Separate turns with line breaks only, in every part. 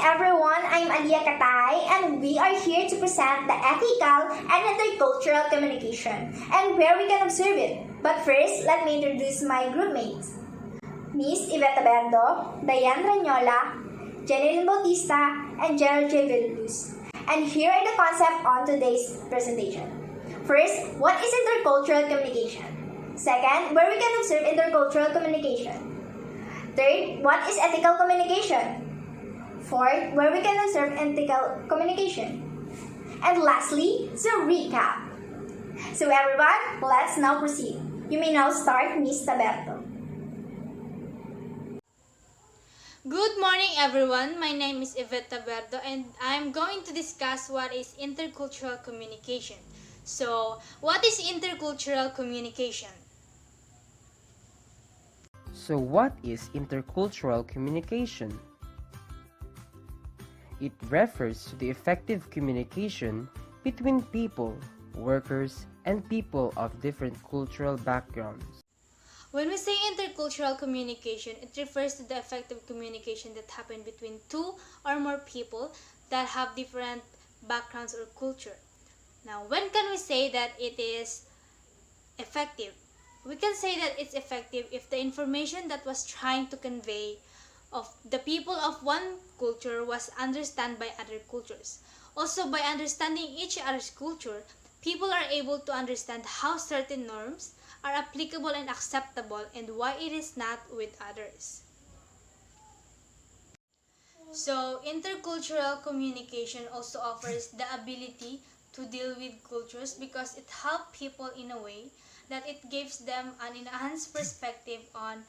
everyone, I'm Alia Katay and we are here to present the ethical and intercultural communication and where we can observe it. But first, let me introduce my group mates. Miss Yvette Berdo, Diane Ranyola, Jeneline Bautista, and Gerald J. Villaluz. And here are the concepts on today's presentation. First, what is intercultural communication? Second, where we can observe intercultural communication. Third, what is ethical communication? Fourth, where we can observe ethical communication. And lastly, the recap. So everyone, let's now proceed. You may now start, Ms. Taberto.
Good morning everyone, my name is Yvette Taberto and I'm going to discuss what is intercultural communication. So, what is intercultural communication?
So what is intercultural communication? It refers to the effective communication between people, workers, and people of different cultural backgrounds.
When we say intercultural communication, it refers to the effective communication that happens between two or more people that have different backgrounds or culture. Now, when can we say that it is effective? We can say that it's effective if the information that was trying to convey of the people of one culture was understood by other cultures. Also, by understanding each other's culture, people are able to understand how certain norms are applicable and acceptable and why it is not with others. So, intercultural communication also offers the ability to deal with cultures because it helps people in a way that it gives them an enhanced perspective on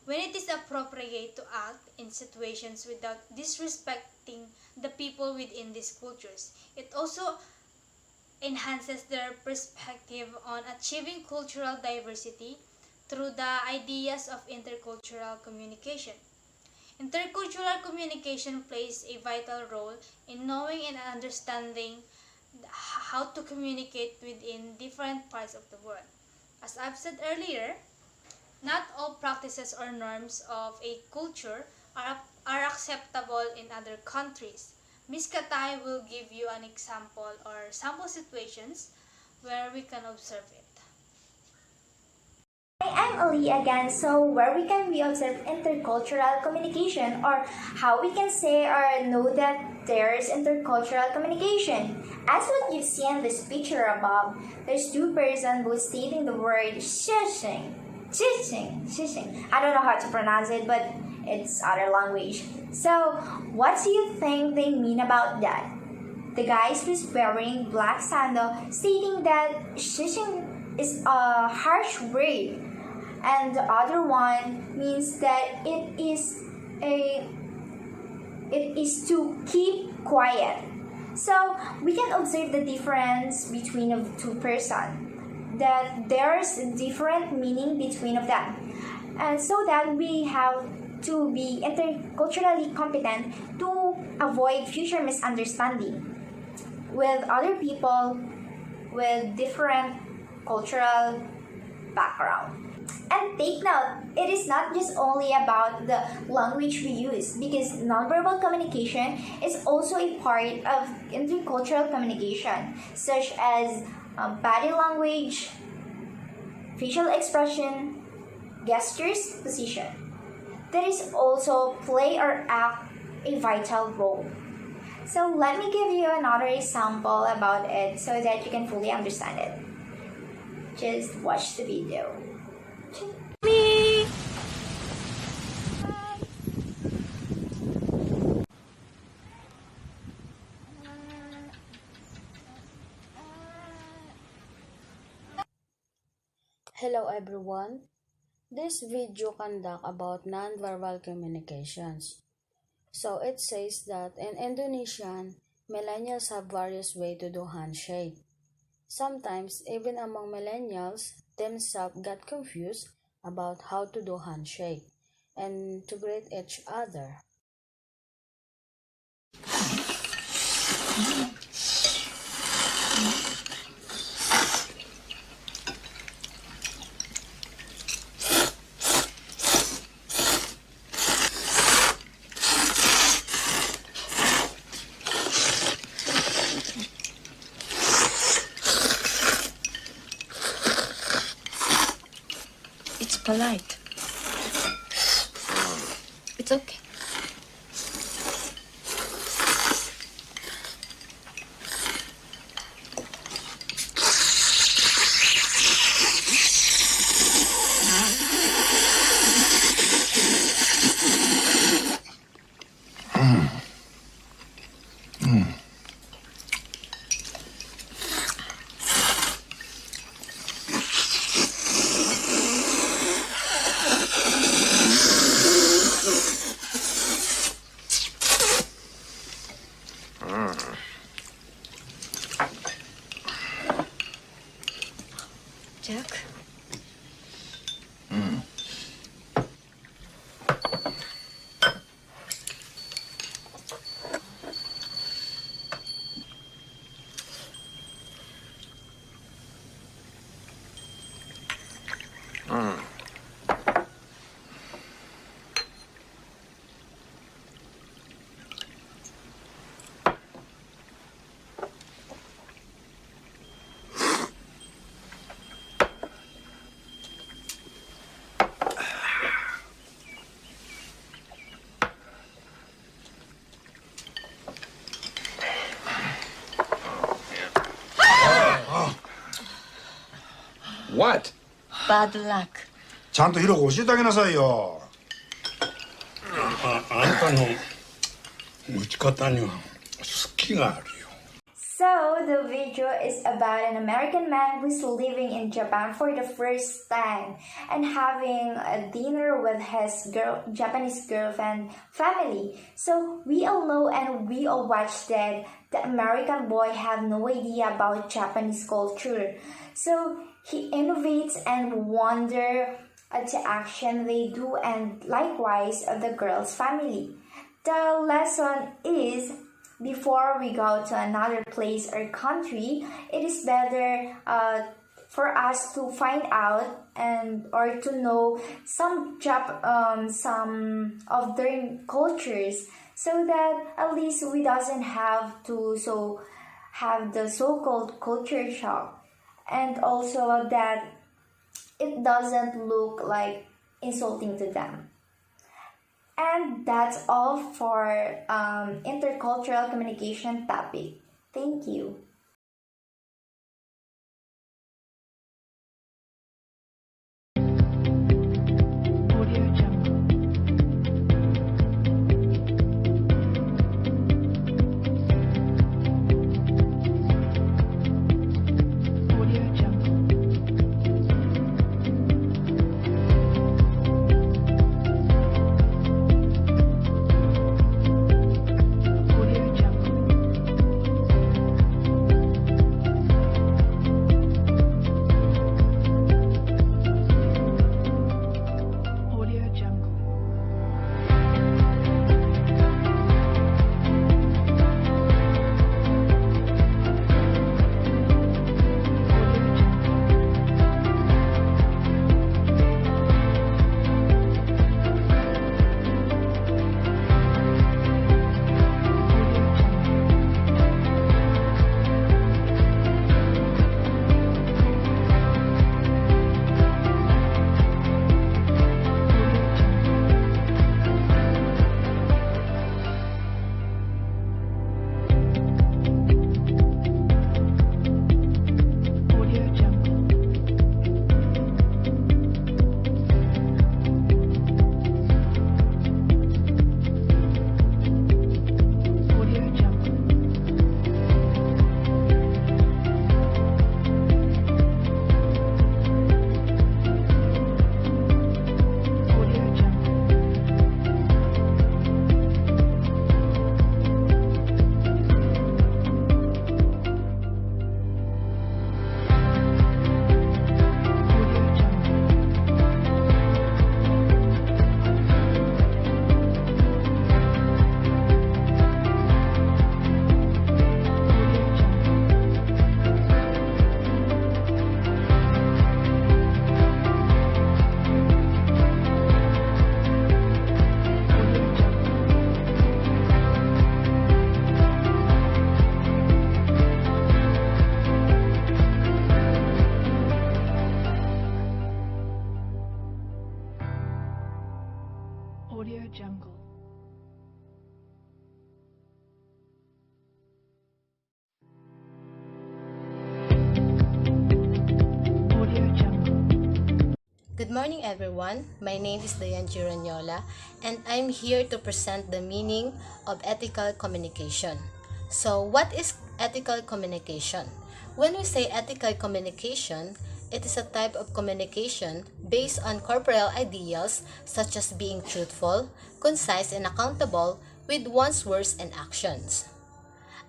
when it is appropriate to act in situations without disrespecting the people within these cultures. It also enhances their perspective on achieving cultural diversity through the ideas of intercultural communication. Intercultural communication plays a vital role in knowing and understanding how to communicate within different parts of the world. As I've said earlier, not all practices or norms of a culture are acceptable in other countries. Ms. Katay will give you an example or sample situations where we can observe it.
Hi, I'm Ali again. So where we observe intercultural communication or how we can say or know that there's intercultural communication. As what you see in this picture above, there's two persons both stating the word shishing. I don't know how to pronounce it, but it's other language. So, what do you think they mean about that? The guy who's wearing black sandal stating that shishing is a harsh word, and the other one means that it is to keep quiet. So, we can observe the difference between the two persons. That there's a different meaning between of them, and so that we have to be interculturally competent to avoid future misunderstanding with other people with different cultural background. And take note, it is not just only about the language we use because nonverbal communication is also a part of intercultural communication, such as body language, facial expression, gestures, position. That is also play or act a vital role. So let me give you another example about it so that you can fully understand it. Just watch the video.
Hello everyone. This video conduct about nonverbal communications. So it says that in Indonesian, millennials have various ways to do handshake. Sometimes even among millennials themselves get confused about how to do handshake and to greet each other.
polite. It's okay. Jack?
What?
Bad luck.
ちゃんと色々教えてあげなさいよ。
あんたの持ち方には好きがあるよ。
So, the video is about an American man who's living in Japan for the first time and having a dinner with his Japanese girlfriend family. So, we all know and we all watched that the American boy have no idea about Japanese culture. So, he innovates and wonder at the action they do and likewise of the girl's family. The lesson is, before we go to another place or country, it is better for us to find out and or to know some of their cultures, so that at least we doesn't have to have the so-called culture shock, and also that it doesn't look like insulting to them. And that's all for intercultural communication topic. Thank you.
Good morning, everyone. My name is Dayan Gironyola, and I'm here to present the meaning of ethical communication. So, what is ethical communication? When we say ethical communication, it is a type of communication based on corporeal ideals such as being truthful, concise, and accountable with one's words and actions.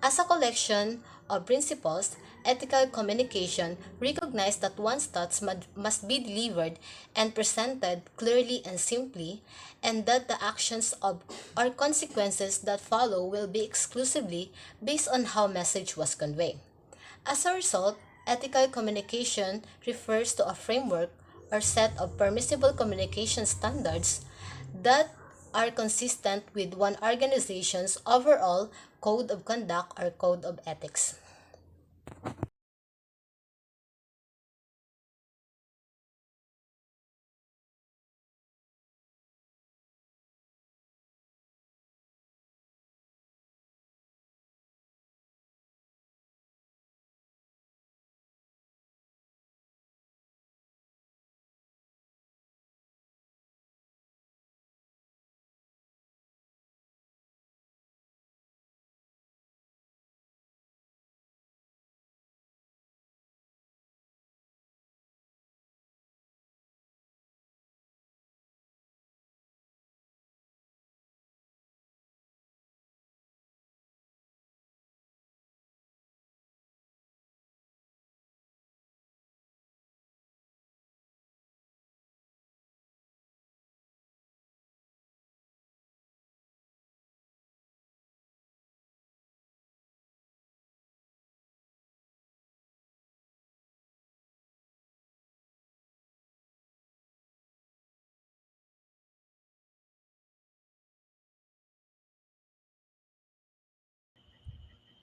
As a collection of principles, ethical communication recognizes that one's thoughts must be delivered and presented clearly and simply, and that the actions of or consequences that follow will be exclusively based on how message was conveyed. As a result, ethical communication refers to a framework or set of permissible communication standards that are consistent with one organization's overall code of conduct or code of ethics.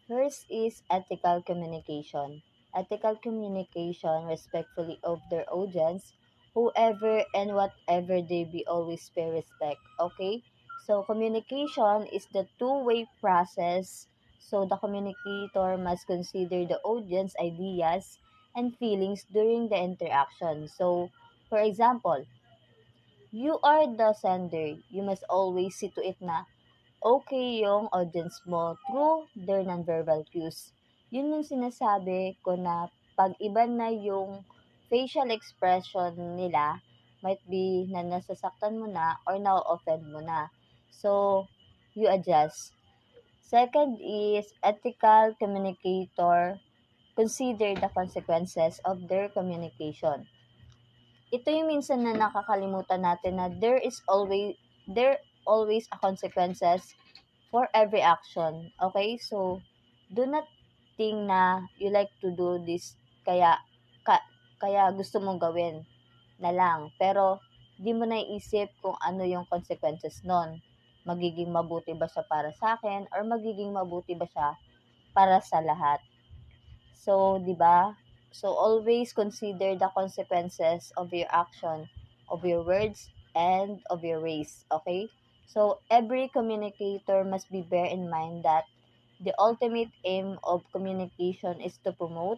First is ethical communication. Ethical communication respectfully of their audience, whoever and whatever they be, always pay respect. Okay? So communication is the two-way process. So the communicator must consider the audience ideas and feelings during the interaction. So for example, you are the sender. You must always see to it na okay yung audience mo through their nonverbal cues. Yun yung sinasabi ko na pag iba na yung facial expression nila, might be na nasasaktan mo na or na-offend mo na. So, you adjust. Second is ethical communicator consider the consequences of their communication. Ito yung minsan na nakakalimutan natin na there always a consequences for every action. Okay? So, do not think na you like to do this kaya kaya gusto mong gawin na lang. Pero di mo naiisip kung ano yung consequences nun. Magiging mabuti ba siya para sa akin or magiging mabuti ba siya para sa lahat. So, 'di ba? So always consider the consequences of your action, of your words, and of your ways, okay? So every communicator must be bear in mind that the ultimate aim of communication is to promote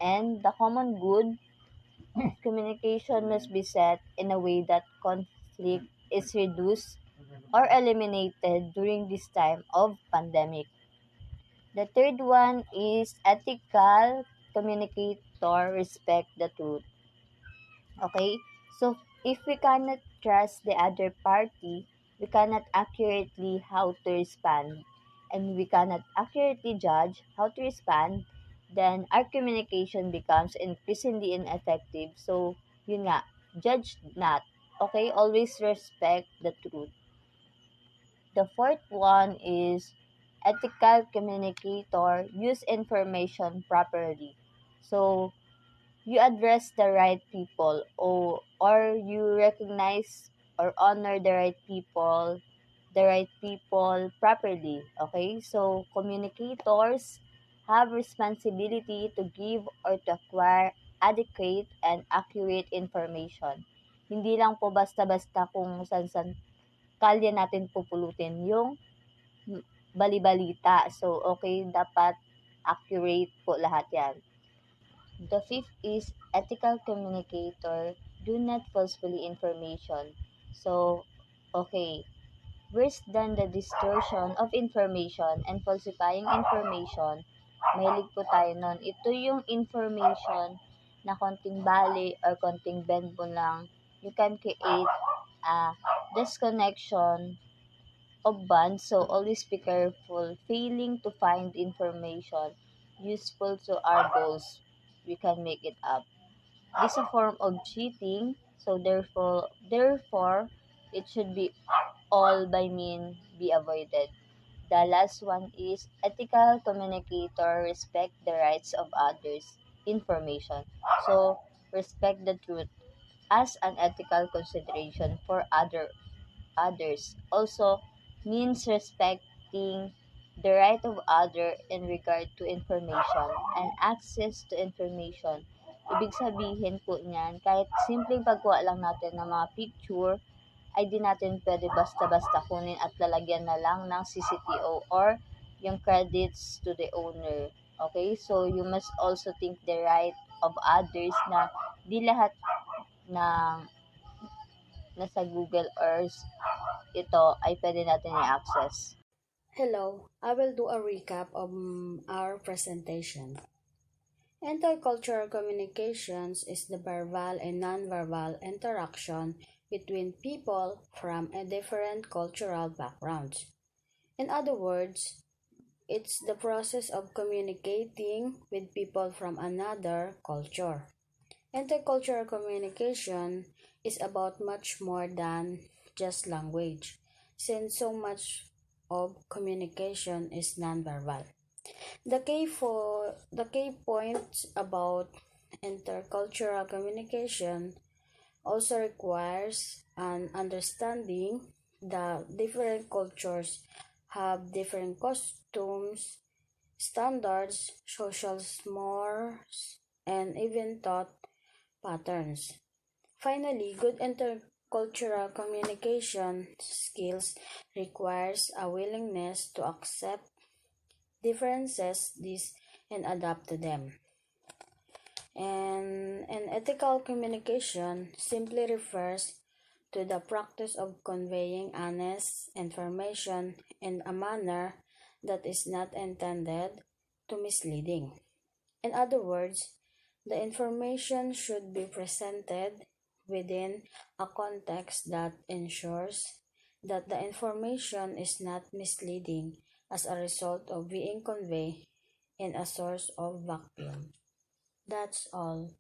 and the common good. Communication must be set in a way that conflict is reduced or eliminated during this time of pandemic. The third one is ethical communicator respect the truth. Okay? So if we cannot trust the other party, we cannot accurately how to respond and we cannot accurately judge how to respond, then our communication becomes increasingly ineffective. So, yun nga, judge not. Okay? Always respect the truth. The fourth one is ethical communicator use information properly. So you address the right people or you recognize or honor the right people properly. Okay? So communicators have responsibility to give or to acquire adequate and accurate information. Hindi lang po basta-basta kung san-san kalye natin pupulutin yung bali-balita. So, okay, dapat accurate po lahat yan. The fifth is ethical communicator Do not falsely information. So, okay, worse than the distortion of information and falsifying information, mahilig po tayo nun. Ito yung information na konting bali or konting bend mo lang, you can create a disconnection of bonds. So always be careful. Failing to find information useful to our goals, we can make it up. This is a form of cheating. So therefore, it should be all by mean be avoided. The last one is ethical communicator respect the rights of others. Information. So respect the truth as an ethical consideration for others. Also means respecting the right of other in regard to information and access to information. Ibig sabihin po niyan, kahit simpleng pagkuha lang natin ng mga picture, ay di natin pwede basta-basta kunin at lalagyan na lang ng CCTO or yung credits to the owner. Okay? So, you must also think the right of others na di lahat ng nasa Google Earth ito ay pwede natin i-access.
Hello, I will do a recap of our presentation. Intercultural communications is the verbal and nonverbal interaction between people from a different cultural backgrounds. In other words, it's the process of communicating with people from another culture. Intercultural communication is about much more than just language, since so much of communication is nonverbal. The key points about intercultural communication also requires an understanding that different cultures have different costumes, standards, social mores, and even thought patterns. Finally, good intercultural communication skills requires a willingness to accept differences and adapt to them. And ethical communication simply refers to the practice of conveying honest information in a manner that is not intended to misleading. In other words, the information should be presented within a context that ensures that the information is not misleading as a result of being conveyed in a source of vacuum. That's all.